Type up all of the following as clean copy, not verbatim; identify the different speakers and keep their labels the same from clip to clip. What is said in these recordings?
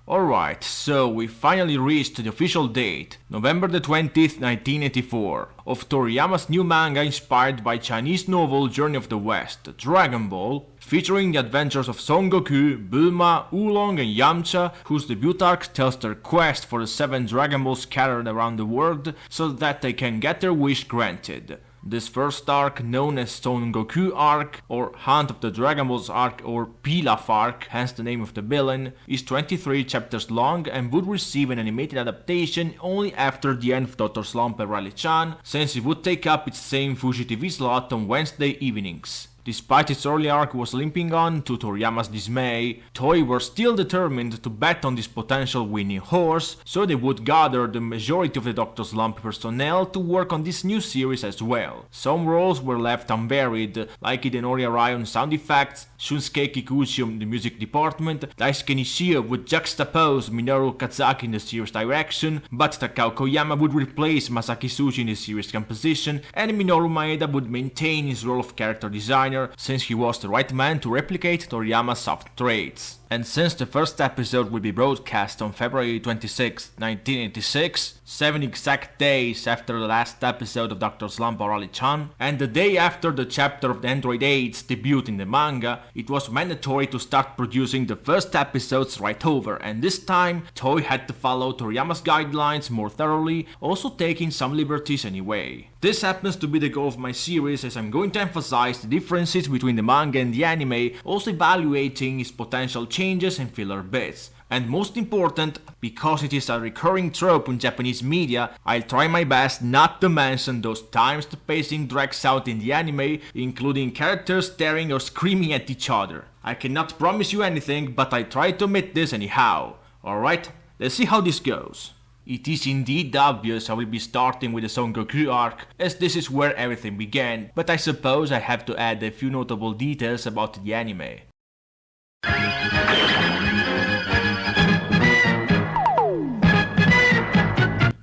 Speaker 1: Alright, so we finally reached the official date, November the 20th, 1984, of Toriyama's new manga inspired by Chinese novel Journey of the West, Dragon Ball, featuring the adventures of Son Goku, Bulma, Oolong and Yamcha, whose debut arc tells their quest for the 7 Dragon Balls scattered around the world so that they can get their wish granted. This first arc, known as Son Goku arc, or Hunt of the Dragon Balls arc, or Pilaf arc, hence the name of the villain, is 23 chapters long and would receive an animated adaptation only after the end of Dr. Slump and Raleigh-chan, since it would take up its same Fuji TV slot on Wednesday evenings. Despite its early arc was limping on, to Toriyama's dismay, Toei were still determined to bet on this potential winning horse, so they would gather the majority of the Dr. Slump personnel to work on this new series as well. Some roles were left unvaried, like Hidenori Arai on sound effects, Shunsuke Kikuchi on the music department, Daisuke Nishio would juxtapose Minoru Kazaki in the series direction, but Takao Koyama would replace Masaki Tsuji in the series composition, and Minoru Maeda would maintain his role of character designer, since he was the right man to replicate Toriyama's soft traits. And since the first episode will be broadcast on February 26, 1986, 7 exact days after the last episode of Dr. Slump or Raleigh-chan, and the day after the chapter of the Android 8's debut in the manga, it was mandatory to start producing the first episodes right over, and this time Toei had to follow Toriyama's guidelines more thoroughly, also taking some liberties anyway. This happens to be the goal of my series, as I'm going to emphasize the differences between the manga and the anime, also evaluating its potential changes and filler bits. And most important, because it is a recurring trope in Japanese media, I'll try my best not to mention those times the pacing drags out in the anime, including characters staring or screaming at each other. I cannot promise you anything, but I try to omit this anyhow. Alright, let's see how this goes. It is indeed obvious I will be starting with the Son Goku arc, as this is where everything began, but I suppose I have to add a few notable details about the anime.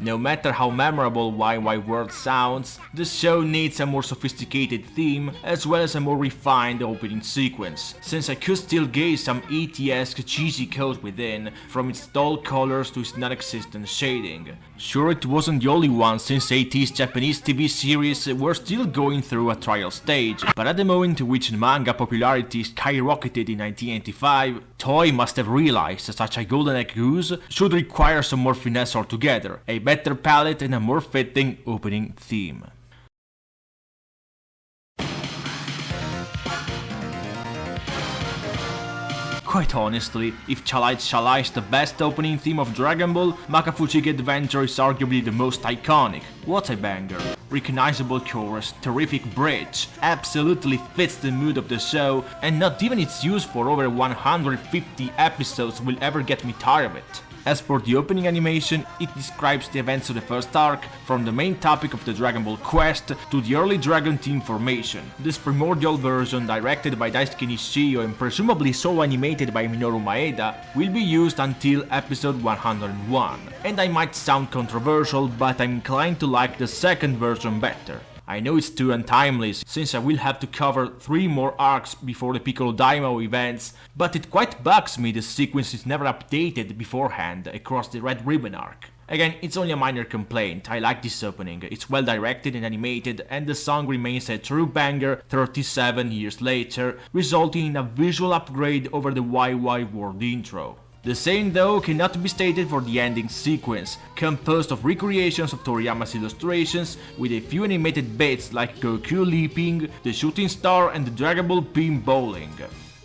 Speaker 1: No matter how memorable YY World sounds, the show needs a more sophisticated theme as well as a more refined opening sequence, since I could still gaze some ET-esque cheesy code within, from its dull colors to its non-existent shading. Sure, it wasn't the only one, since AT's Japanese TV series were still going through a trial stage, but at the moment in which manga popularity skyrocketed in 1985, Toei must have realized that such a golden egg goose should require some more finesse altogether, a better palette and a more fitting opening theme. Quite honestly, if Chalai is the best opening theme of Dragon Ball, Makafuchige Adventure is arguably the most iconic. What a banger! Recognizable chorus, terrific bridge, absolutely fits the mood of the show, and not even its use for over 150 episodes will ever get me tired of it. As for the opening animation, it describes the events of the first arc, from the main topic of the Dragon Ball quest to the early Dragon Team formation. This primordial version, directed by Daisuke Nishio and presumably solo animated by Minoru Maeda, will be used until episode 101. And I might sound controversial, but I'm inclined to like the second version better. I know it's too untimely, since I will have to cover 3 more arcs before the Piccolo Daimao events, but it quite bugs me the sequence is never updated beforehand across the Red Ribbon arc. Again, it's only a minor complaint, I like this opening, it's well directed and animated, and the song remains a true banger 37 years later, resulting in a visual upgrade over the YY World intro. The same though cannot be stated for the ending sequence, composed of recreations of Toriyama's illustrations, with a few animated bits like Goku leaping, the shooting star and the Dragon Ball beam bowling.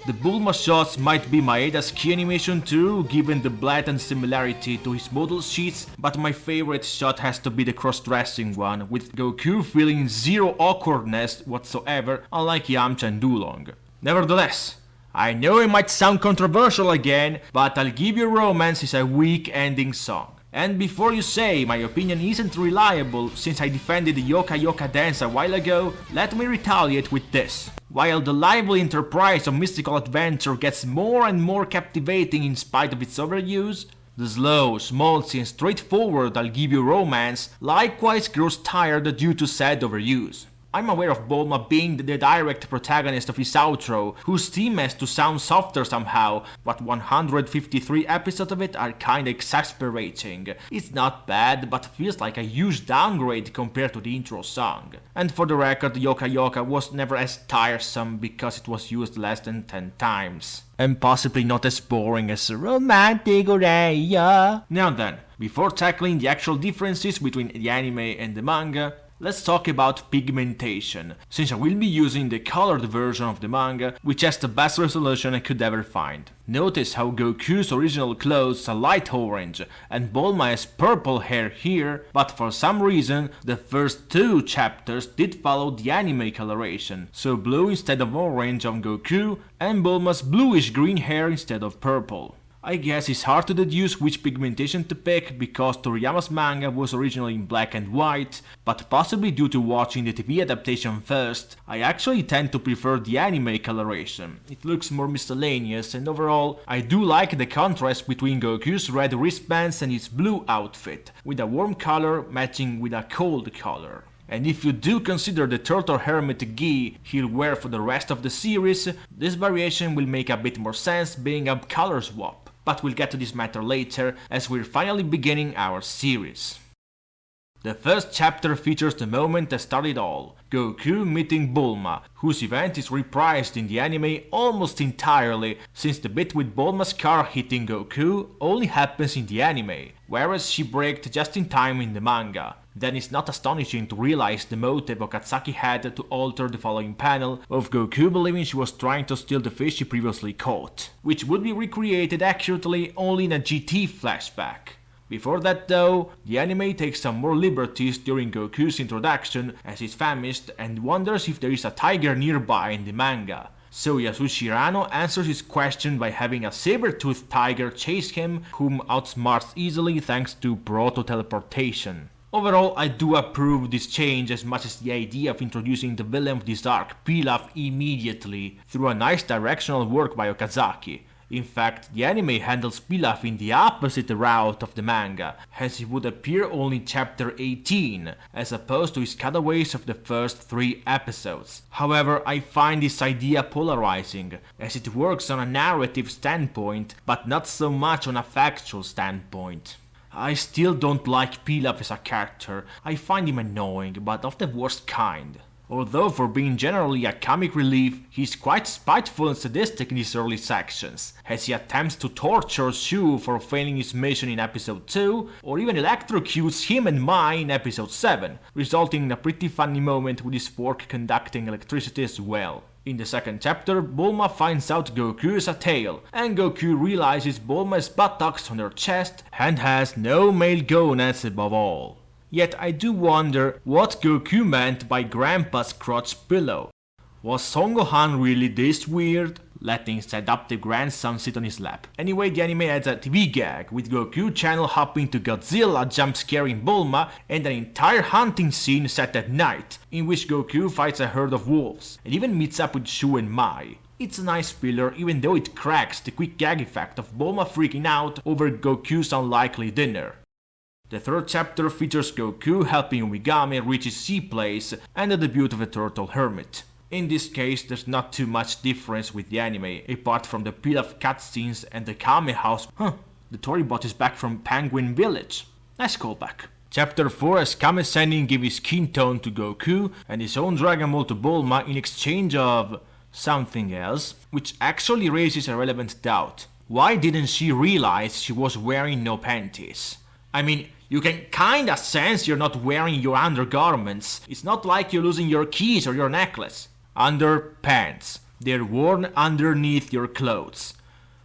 Speaker 1: The Bulma shots might be Maeda's key animation too, given the blatant similarity to his model sheets, but my favorite shot has to be the cross-dressing one, with Goku feeling zero awkwardness whatsoever, unlike Yamcha and Oolong. Nevertheless, I know it might sound controversial again, but I'll give you Romance is a weak ending song. And before you say my opinion isn't reliable since I defended the Yoka Yoka dance a while ago, let me retaliate with this. While the lively enterprise of mystical adventure gets more and more captivating in spite of its overuse, the slow, schmaltzy and straightforward I'll give you Romance likewise grows tired due to said overuse. I'm aware of Bulma being the direct protagonist of his outro, whose theme has to sound softer somehow, but 153 episodes of it are kinda exasperating. It's not bad, but feels like a huge downgrade compared to the intro song. And for the record, Yoka Yoka was never as tiresome because it was used less than 10 times. And possibly not as boring as Romantic Oreya. Now then, before tackling the actual differences between the anime and the manga, let's talk about pigmentation, since I will be using the colored version of the manga, which has the best resolution I could ever find. Notice how Goku's original clothes are light orange, and Bulma has purple hair here, but for some reason, the first 2 chapters did follow the anime coloration, so blue instead of orange on Goku, and Bulma's bluish-green hair instead of purple. I guess it's hard to deduce which pigmentation to pick because Toriyama's manga was originally in black and white, but possibly due to watching the TV adaptation first, I actually tend to prefer the anime coloration. It looks more miscellaneous and overall, I do like the contrast between Goku's red wristbands and his blue outfit, with a warm color matching with a cold color. And if you do consider the turtle helmet gi he'll wear for the rest of the series, this variation will make a bit more sense being a color swap. But we'll get to this matter later, as we're finally beginning our series. The first chapter features the moment that started all, Goku meeting Bulma, whose event is reprised in the anime almost entirely, since the bit with Bulma's car hitting Goku only happens in the anime, whereas she braked just in time in the manga. Then it's not astonishing to realize the motive Okazaki had to alter the following panel of Goku believing she was trying to steal the fish she previously caught, which would be recreated accurately only in a GT flashback. Before that though, the anime takes some more liberties during Goku's introduction as he's famished and wonders if there is a tiger nearby in the manga. So Yasushi Rano answers his question by having a saber-toothed tiger chase him, whom outsmarts easily thanks to proto-teleportation. Overall, I do approve this change as much as the idea of introducing the villain of this arc, Pilaf, immediately, through a nice directional work by Okazaki. In fact, the anime handles Pilaf in the opposite route of the manga, hence he would appear only in chapter 18, as opposed to his cutaways of the first 3 episodes. However, I find this idea polarizing, as it works on a narrative standpoint, but not so much on a factual standpoint. I still don't like Pilaf as a character, I find him annoying, but of the worst kind. Although for being generally a comic relief, he's quite spiteful and sadistic in his early sections, as he attempts to torture Shu for failing his mission in episode 2, or even electrocutes him and Mai in episode 7, resulting in a pretty funny moment with his fork conducting electricity as well. In the second chapter, Bulma finds out Goku is a tail, and Goku realizes Bulma has buttocks on her chest and has no male gonads above all. Yet I do wonder what Goku meant by Grandpa's crotch pillow. Was Son Gohan really this weird? Letting his adoptive grandson sit on his lap. Anyway, the anime adds a TV gag, with Goku channel hopping to Godzilla jump scaring Bulma, and an entire hunting scene set at night, in which Goku fights a herd of wolves, and even meets up with Shu and Mai. It's a nice filler, even though it cracks the quick gag effect of Bulma freaking out over Goku's unlikely dinner. The third chapter features Goku helping Umigami reach his sea place, and the debut of the turtle hermit. In this case, there's not too much difference with the anime, apart from the Pilaf cutscenes and the Kame house. The Toribot is back from Penguin Village. Nice callback. Chapter 4 has Kame Sennin give his skin tone to Goku and his own Dragon Ball to Bulma in exchange of something else, which actually raises a relevant doubt. Why didn't she realize she was wearing no panties? I mean, you can kinda sense you're not wearing your undergarments. It's not like you're losing your keys or your necklace. Underpants. They're worn underneath your clothes.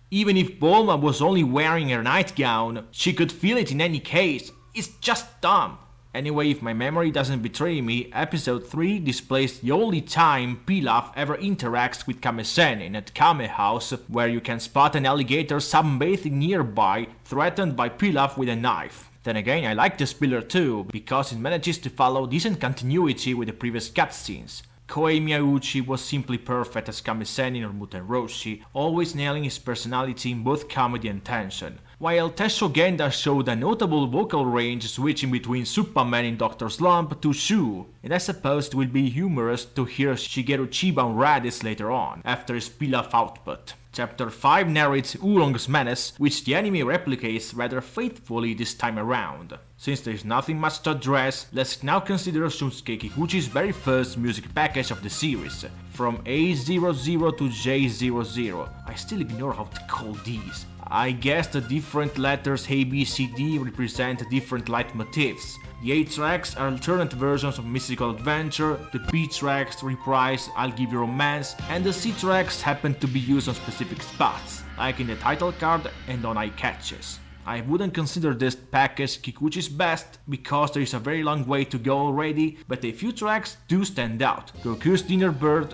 Speaker 1: Even if Bulma was only wearing her nightgown, she could feel it in any case. It's just dumb. Anyway, if my memory doesn't betray me, episode 3 displays the only time Pilaf ever interacts with Kame Sennin at Kame House, where you can spot an alligator sunbathing nearby, threatened by Pilaf with a knife. Then again, I like this pillar too, because it manages to follow decent continuity with the previous cutscenes. Koei Miyauchi was simply perfect as Kame Sennin or Muten Roshi, always nailing his personality in both comedy and tension. while Tesho Genda showed a notable vocal range switching between Superman in Dr. Slump to Shu, and I suppose it will be humorous to hear Shigeru Chiba on Raditz later on, after his Pilaf output. Chapter 5 narrates Oolong's menace, which the anime replicates rather faithfully this time around. Since there is nothing much to address, let's now consider Shunsuke Kikuchi's very first music package of the series, from A00 to J00. I still ignore how to call these. I guess the different letters A, B, C, D represent different leitmotifs. The A tracks are alternate versions of Mystical Adventure, the B tracks reprise I'll Give You Romance, and the C tracks happen to be used on specific spots, like in the title card and on eye catches. I wouldn't consider this package Kikuchi's best, because there is a very long way to go already, but a few tracks do stand out. Goku's Dinner Bird,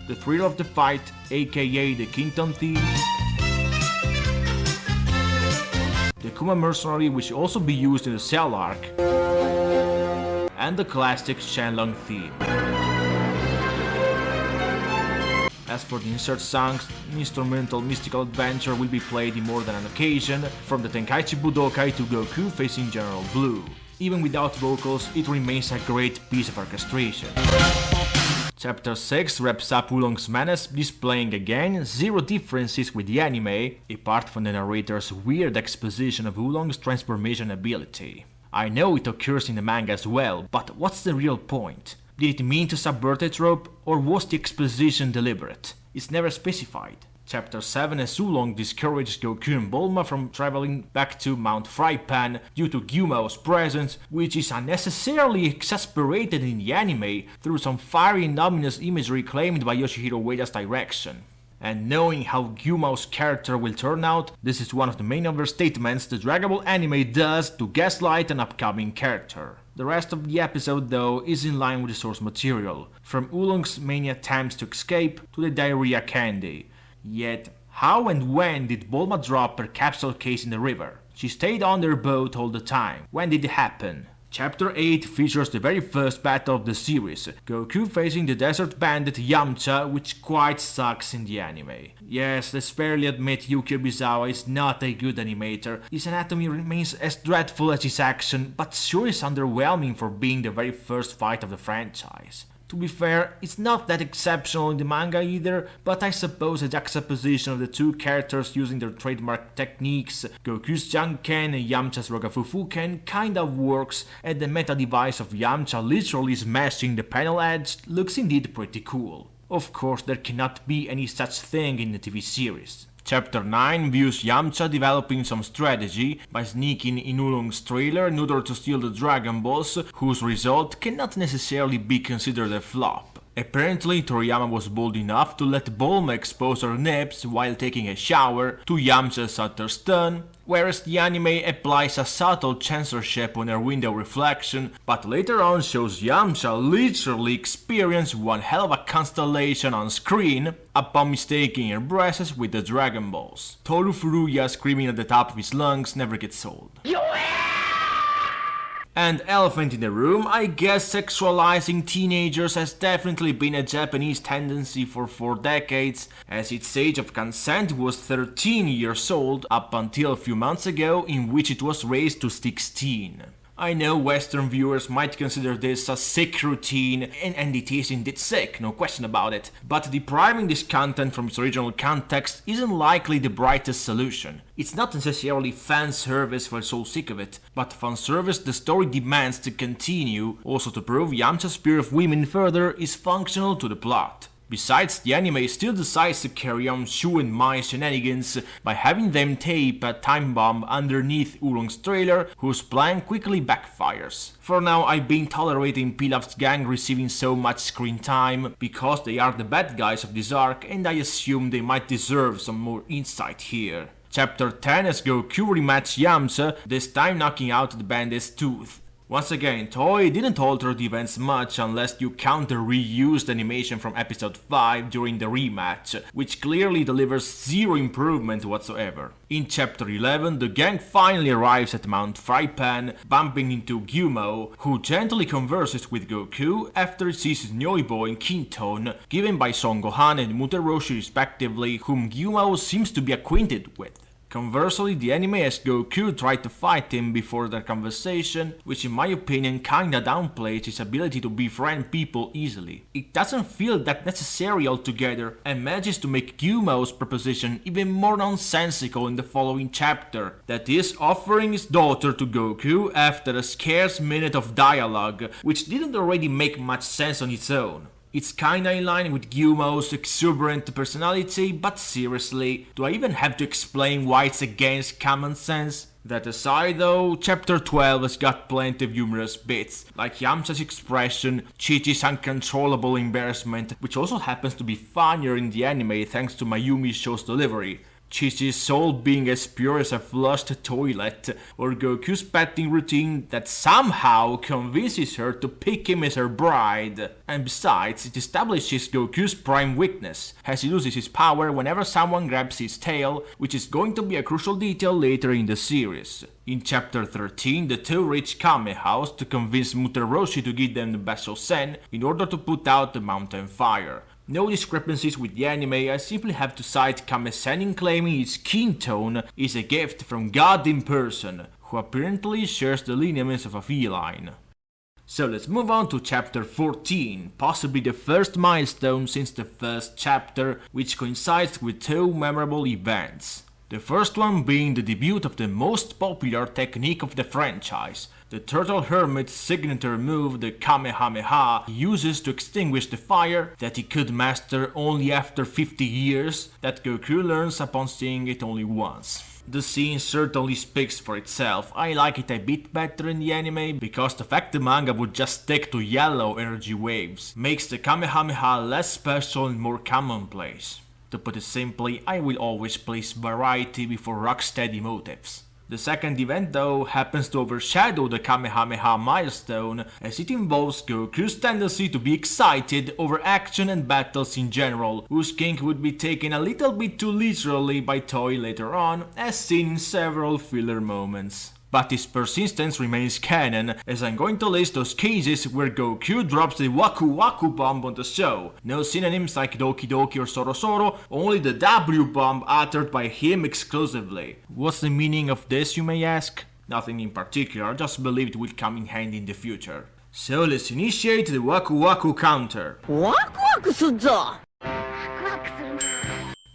Speaker 1: The Thrill of the Fight, aka the Kingdom theme, the Kuma Mercenary, which will also be used in the Cell arc, and the classic Shenlong theme. As for the insert songs, the instrumental Mystical Adventure will be played in more than an occasion, from the Tenkaichi Budokai to Goku facing General Blue. Even without vocals, it remains a great piece of orchestration. Chapter 6 wraps up Oolong's menace, displaying again zero differences with the anime, apart from the narrator's weird exposition of Oolong's transformation ability. I know it occurs in the manga as well, but what's the real point? Did it mean to subvert a trope, or was the exposition deliberate? It's never specified. Chapter 7 as Oolong discourages Goku and Bulma from traveling back to Mount Frypan due to Gyumao's presence, which is unnecessarily exasperated in the anime through some fiery and ominous imagery claimed by Yoshihiro Ueda's direction. And knowing how Gyumao's character will turn out, this is one of the main overstatements the Dragon Ball anime does to gaslight an upcoming character. The rest of the episode, though, is in line with the source material, from Oolong's many attempts to escape to the diarrhea candy. Yet, how and when did Bulma drop her capsule case in the river? She stayed on their boat all the time. When did it happen? Chapter 8 features the very first battle of the series, Goku facing the desert bandit Yamcha, which quite sucks in the anime. Yes, let's fairly admit Yukio Bizawa is not a good animator. His anatomy remains as dreadful as his action, but sure is underwhelming for being the very first fight of the franchise. To be fair, it's not that exceptional in the manga either, but I suppose a juxtaposition of the two characters using their trademark techniques, Goku's Janken and Yamcha's Rogafufuken, kinda works, and the meta device of Yamcha literally smashing the panel edge looks indeed pretty cool. Of course, there cannot be any such thing in the TV series. Chapter 9 views Yamcha developing some strategy by sneaking in Oolong's trailer in order to steal the Dragon Balls, whose result cannot necessarily be considered a flop. Apparently, Toriyama was bold enough to let Bulma expose her nips while taking a shower to Yamcha's utter stun, whereas the anime applies a subtle censorship on her window reflection, but later on shows Yamcha literally experience one hell of a constellation on screen upon mistaking her breasts with the Dragon Balls. Toru Furuya screaming at the top of his lungs never gets old. And elephant in the room, I guess sexualizing teenagers has definitely been a Japanese tendency for 4 decades, as its age of consent was 13 years old up until a few months ago, in which it was raised to 16. I know Western viewers might consider this a sick routine, and it is indeed sick, no question about it, but depriving this content from its original context isn't likely the brightest solution. It's not necessarily fan service for so sick of it, but fan service the story demands to continue, also to prove Yamcha's fear of women further is functional to the plot. Besides, the anime still decides to carry on Shu and Mai's shenanigans by having them tape a time bomb underneath Oolong's trailer, whose plan quickly backfires. For now, I've been tolerating Pilaf's gang receiving so much screen time because they are the bad guys of this arc, and I assume they might deserve some more insight here. Chapter 10 as Goku rematch Yamcha, this time knocking out the bandit's tooth. Once again, Toei didn't alter the events much unless you count the reused animation from episode 5 during the rematch, which clearly delivers zero improvement whatsoever. In chapter 11, the gang finally arrives at Mount Frypan, bumping into Gyumo, who gently converses with Goku after he sees Nyoibo and Kinton, given by Son Gohan and Mutaroshi respectively, whom Gyumo seems to be acquainted with. Conversely, the anime has Goku try to fight him before their conversation, which in my opinion kinda downplays his ability to befriend people easily. It doesn't feel that necessary altogether, and manages to make Gyumo's proposition even more nonsensical in the following chapter, that is, offering his daughter to Goku after a scarce minute of dialogue, which didn't already make much sense on its own. It's kinda in line with Gyumo's exuberant personality, but seriously, do I even have to explain why it's against common sense? That aside though, chapter 12 has got plenty of humorous bits, like Yamcha's expression, Chi-Chi's uncontrollable embarrassment, which also happens to be funnier in the anime thanks to Mayumi's show's delivery, Chi-Chi's soul being as pure as a flushed toilet, or Goku's petting routine that somehow convinces her to pick him as her bride. And besides, it establishes Goku's prime weakness, as he loses his power whenever someone grabs his tail, which is going to be a crucial detail later in the series. In chapter 13, the two reach Kame House to convince Mutaroshi to give them the Basho Sen in order to put out the mountain fire. No discrepancies with the anime, I simply have to cite Kame-sen in claiming his skin tone is a gift from God in person, who apparently shares the lineaments of a feline. So let's move on to chapter 14, possibly the first milestone since the first chapter, which coincides with two memorable events. The first one being the debut of the most popular technique of the franchise, the Turtle Hermit's signature move, the Kamehameha, he uses to extinguish the fire that he could master only after 50 years, that Goku learns upon seeing it only once. The scene certainly speaks for itself. I like it a bit better in the anime, because the fact the manga would just stick to yellow energy waves makes the Kamehameha less special and more commonplace. To put it simply, I will always place variety before rock-steady motives. The second event though happens to overshadow the Kamehameha milestone, as it involves Goku's tendency to be excited over action and battles in general, whose kink would be taken a little bit too literally by Toei later on, as seen in several filler moments. But his persistence remains canon, as I'm going to list those cases where Goku drops the Waku Waku bomb on the show. No synonyms like Doki Doki or Soro Soro, only the W bomb uttered by him exclusively. What's the meaning of this, you may ask? Nothing in particular, just believe it will come in handy in the future. So let's initiate the Waku Waku counter. Waku Waku suzo!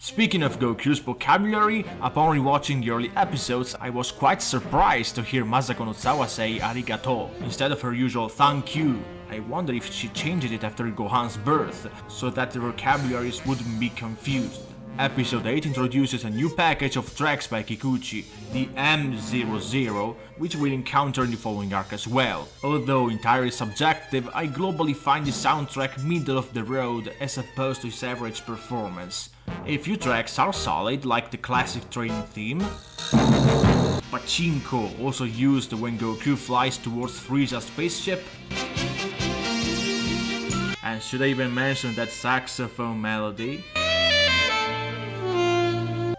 Speaker 1: Speaking of Goku's vocabulary, upon rewatching the early episodes, I was quite surprised to hear Masako Nozawa say arigato instead of her usual thank you. I wonder if she changed it after Gohan's birth, so that the vocabularies wouldn't be confused. Episode 8 introduces a new package of tracks by Kikuchi, the M00, which we'll encounter in the following arc as well. Although entirely subjective, I globally find the soundtrack middle of the road as opposed to its average performance. A few tracks are solid, like the classic train theme, Pachinko, also used when Goku flies towards Frieza's spaceship, and should I even mention that saxophone melody?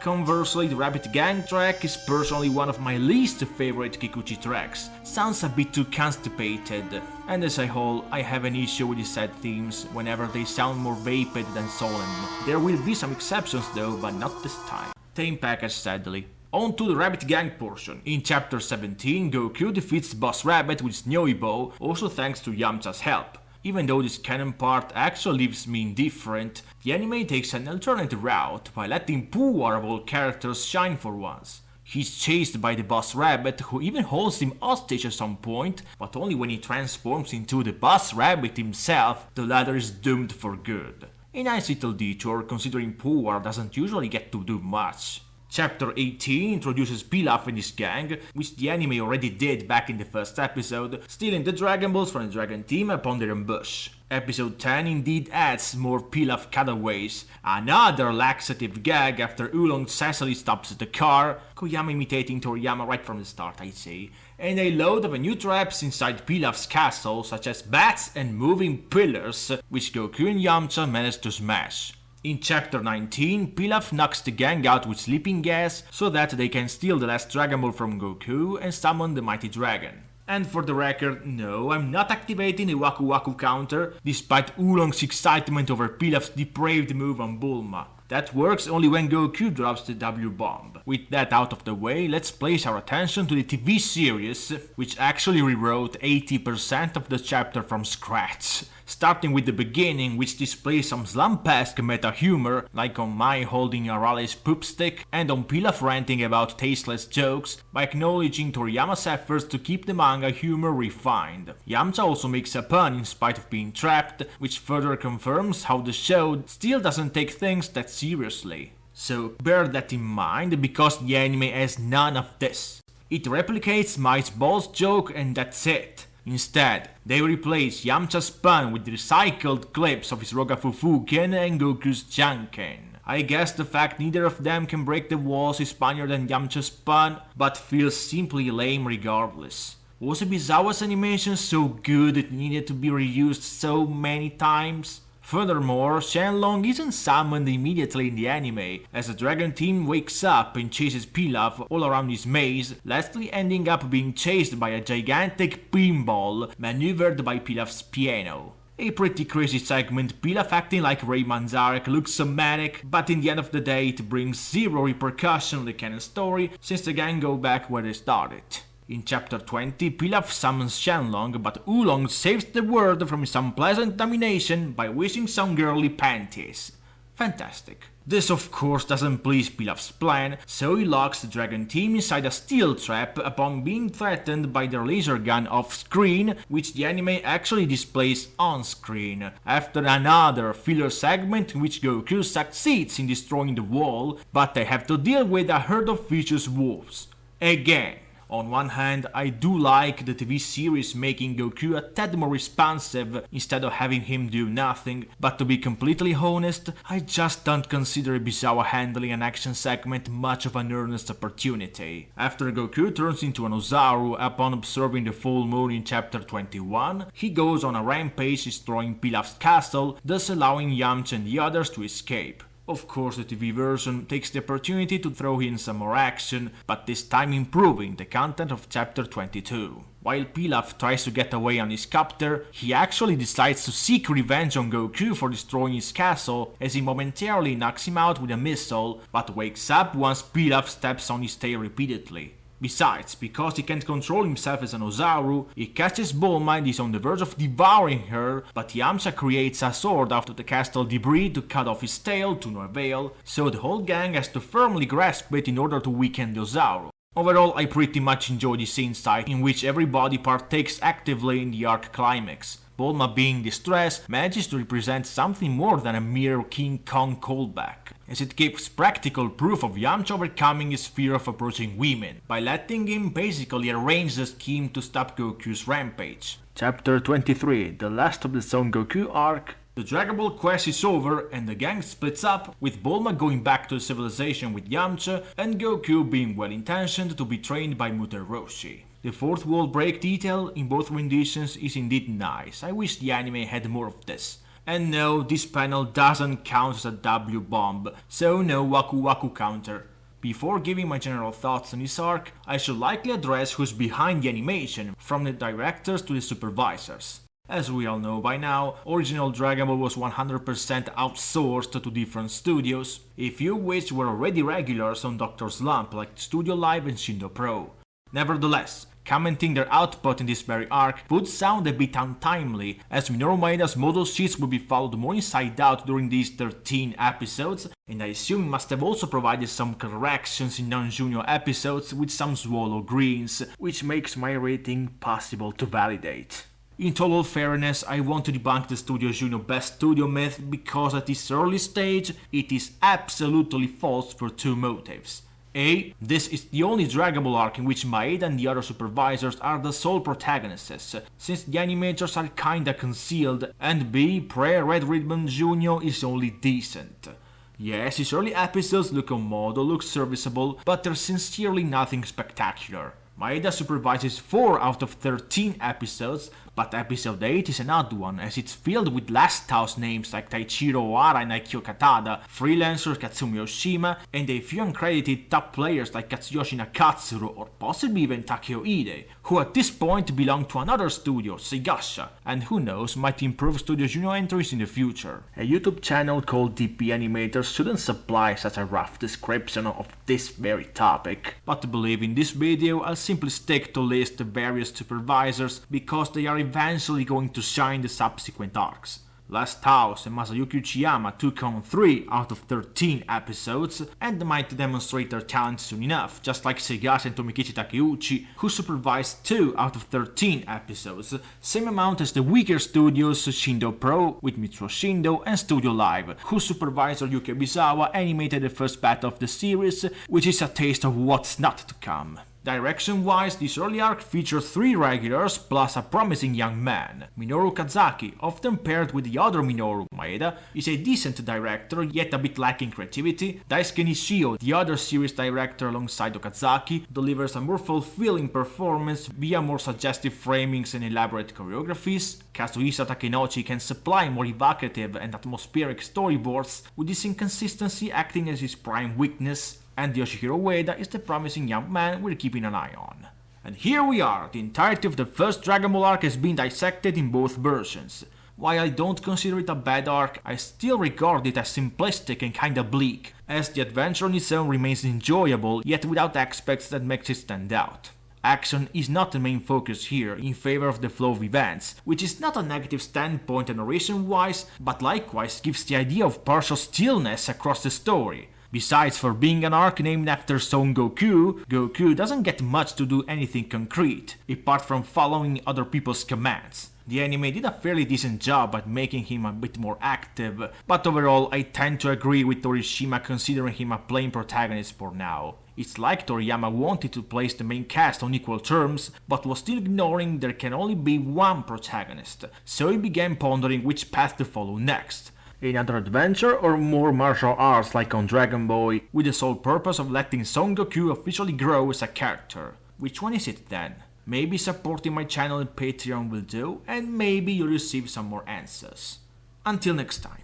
Speaker 1: Conversely, the Rabbit Gang track is personally one of my least favorite Kikuchi tracks. Sounds a bit too constipated, and as a whole, I have an issue with the sad themes whenever they sound more vapid than solemn. There will be some exceptions though, but not this time. Theme package sadly. On to the Rabbit Gang portion. In chapter 17, Goku defeats Boss Rabbit with Nyoibo, also thanks to Yamcha's help. Even though this canon part actually leaves me indifferent, the anime takes an alternate route by letting Puar of all characters shine for once. He's chased by the Boss Rabbit, who even holds him hostage at some point, but only when he transforms into the Boss Rabbit himself, the latter is doomed for good. A nice little detour considering Puar doesn't usually get to do much. Chapter 18 introduces Pilaf and his gang, which the anime already did back in the first episode, stealing the Dragon Balls from the Dragon Team upon their ambush. Episode 10 indeed adds more Pilaf cutaways, another laxative gag after Oolong Cecily stops at the car, Koyama imitating Toriyama right from the start, I'd say, and a load of new traps inside Pilaf's castle, such as bats and moving pillars, which Goku and Yamcha manage to smash. In Chapter 19, Pilaf knocks the gang out with sleeping gas so that they can steal the last Dragon Ball from Goku and summon the mighty dragon. And for the record, no, I'm not activating the Waku Waku counter, despite Oolong's excitement over Pilaf's depraved move on Bulma. That works only when Goku drops the W-bomb. With that out of the way, let's place our attention to the TV series, which actually rewrote 80% of the chapter from scratch. Starting with the beginning, which displays some slump-esque meta-humor, like on Mai holding Arale's poop stick, and on Pilaf ranting about tasteless jokes, by acknowledging Toriyama's efforts to keep the manga humor refined. Yamcha also makes a pun in spite of being trapped, which further confirms how the show still doesn't take things that seriously. So bear that in mind, because the anime has none of this. It replicates Mai's balls joke and that's it. Instead, they replace Yamcha's pun with recycled clips of his Rogafufuken and Goku's Janken. I guess the fact neither of them can break the walls is funnier than Yamcha's pun, but feels simply lame regardless. Was Ibizawa's animation so good it needed to be reused so many times? Furthermore, Shenlong isn't summoned immediately in the anime, as the Dragon Team wakes up and chases Pilaf all around his maze, lastly ending up being chased by a gigantic pinball maneuvered by Pilaf's piano. A pretty crazy segment, Pilaf acting like Ray Manzarek looks somatic, but in the end of the day it brings zero repercussion on the canon story, since the gang go back where they started. In Chapter 20, Pilaf summons Shenlong, but Oolong saves the world from his unpleasant domination by wishing some girly panties. Fantastic. This of course doesn't please Pilaf's plan, so he locks the Dragon Team inside a steel trap upon being threatened by their laser gun off-screen, which the anime actually displays on-screen, after another filler segment in which Goku succeeds in destroying the wall, but they have to deal with a herd of vicious wolves. Again. On one hand, I do like the TV series making Goku a tad more responsive instead of having him do nothing, but to be completely honest, I just don't consider Ibizawa handling an action segment much of an earnest opportunity. After Goku turns into an Ozaru upon observing the full moon in Chapter 21, he goes on a rampage destroying Pilaf's castle, thus allowing Yamcha and the others to escape. Of course, the TV version takes the opportunity to throw in some more action, but this time improving the content of Chapter 22. While Pilaf tries to get away on his copter, he actually decides to seek revenge on Goku for destroying his castle, as he momentarily knocks him out with a missile, but wakes up once Pilaf steps on his tail repeatedly. Besides, because he can't control himself as an Ozaru, he catches Bulma and is on the verge of devouring her, but Yamcha creates a sword out of the castle debris to cut off his tail to no avail, so the whole gang has to firmly grasp it in order to weaken the Ozaru. Overall, I pretty much enjoy this insight, in which everybody partakes actively in the arc climax. Bulma, being distressed, manages to represent something more than a mere King Kong callback, as it gives practical proof of Yamcha overcoming his fear of approaching women, by letting him basically arrange the scheme to stop Goku's rampage. Chapter 23, the last of the Son Goku arc. The Dragon Ball quest is over and the gang splits up, with Bulma going back to civilization with Yamcha and Goku being well-intentioned to be trained by Mutare Roshi. The fourth wall break detail in both renditions is indeed nice. I wish the anime had more of this. And no, this panel doesn't count as a W-bomb, so no Waku Waku counter. Before giving my general thoughts on this arc, I should likely address who's behind the animation, from the directors to the supervisors. As we all know by now, original Dragon Ball was 100% outsourced to different studios, a few which were already regulars on Dr. Slump like Studio Live and Shindo Pro. Nevertheless, commenting their output in this very arc would sound a bit untimely, as Minoru Maeda's model sheets would be followed more inside out during these 13 episodes, and I assume must have also provided some corrections in non-junior episodes with some swallow greens, which makes my rating possible to validate. In total fairness, I want to debunk the Studio Junior Best Studio myth because at this early stage it is absolutely false for two motives. A. This is the only Dragon Ball arc in which Maeda and the other supervisors are the sole protagonists, since the animators are kinda concealed, and B. Pre-Red Ribbon Jr. is only decent. Yes, his early episodes look on modo, look serviceable, but there's sincerely nothing spectacular. Maeda supervises 4 out of 13 episodes, but episode 8 is an odd one, as it's filled with last house names like Taichiro Ohara and Aikyo Katada, freelancers Katsumi Oshima, and a few uncredited top players like Katsuyoshi Nakatsuru or possibly even Takeo Ide, who at this point belong to another studio, Seigasha, and who knows, might improve Studio Junior entries in the future. A YouTube channel called DP Animators shouldn't supply such a rough description of this very topic, but to believe in this video I'll simply stick to list the various supervisors because they are eventually going to shine the subsequent arcs. Last House and Masayuki Uchiyama took on 3 out of 13 episodes and might demonstrate their talent soon enough, just like Seigasha and Tomikichi Takeuchi, who supervised 2 out of 13 episodes, same amount as the weaker studios Shindo Pro with Mitsuo Shindo and Studio Live, whose supervisor Yuki Bizawa animated the first battle of the series, which is a taste of what's not to come. Direction-wise, this early arc features 3 regulars plus a promising young man. Minoru Kazaki, often paired with the other Minoru, Maeda, is a decent director, yet a bit lacking creativity. Daisuke Nishio, the other series director alongside Okazaki, delivers a more fulfilling performance via more suggestive framings and elaborate choreographies. Kazuhisa Takenouchi can supply more evocative and atmospheric storyboards, with this inconsistency acting as his prime weakness. And Yoshihiro Ueda is the promising young man we're keeping an eye on. And here we are, the entirety of the first Dragon Ball arc has been dissected in both versions. While I don't consider it a bad arc, I still regard it as simplistic and kinda bleak, as the adventure on its own remains enjoyable, yet without aspects that makes it stand out. Action is not the main focus here, in favor of the flow of events, which is not a negative standpoint narration-wise, but likewise gives the idea of partial stillness across the story. Besides, for being an arc named after Son Goku, Goku doesn't get much to do anything concrete, apart from following other people's commands. The anime did a fairly decent job at making him a bit more active, but overall I tend to agree with Torishima considering him a plain protagonist for now. It's like Toriyama wanted to place the main cast on equal terms, but was still ignoring there can only be one protagonist, so he began pondering which path to follow next. Another adventure or more martial arts like on Dragon Boy, with the sole purpose of letting Son Goku officially grow as a character. Which one is it then? Maybe supporting my channel and Patreon will do, and maybe you'll receive some more answers. Until next time.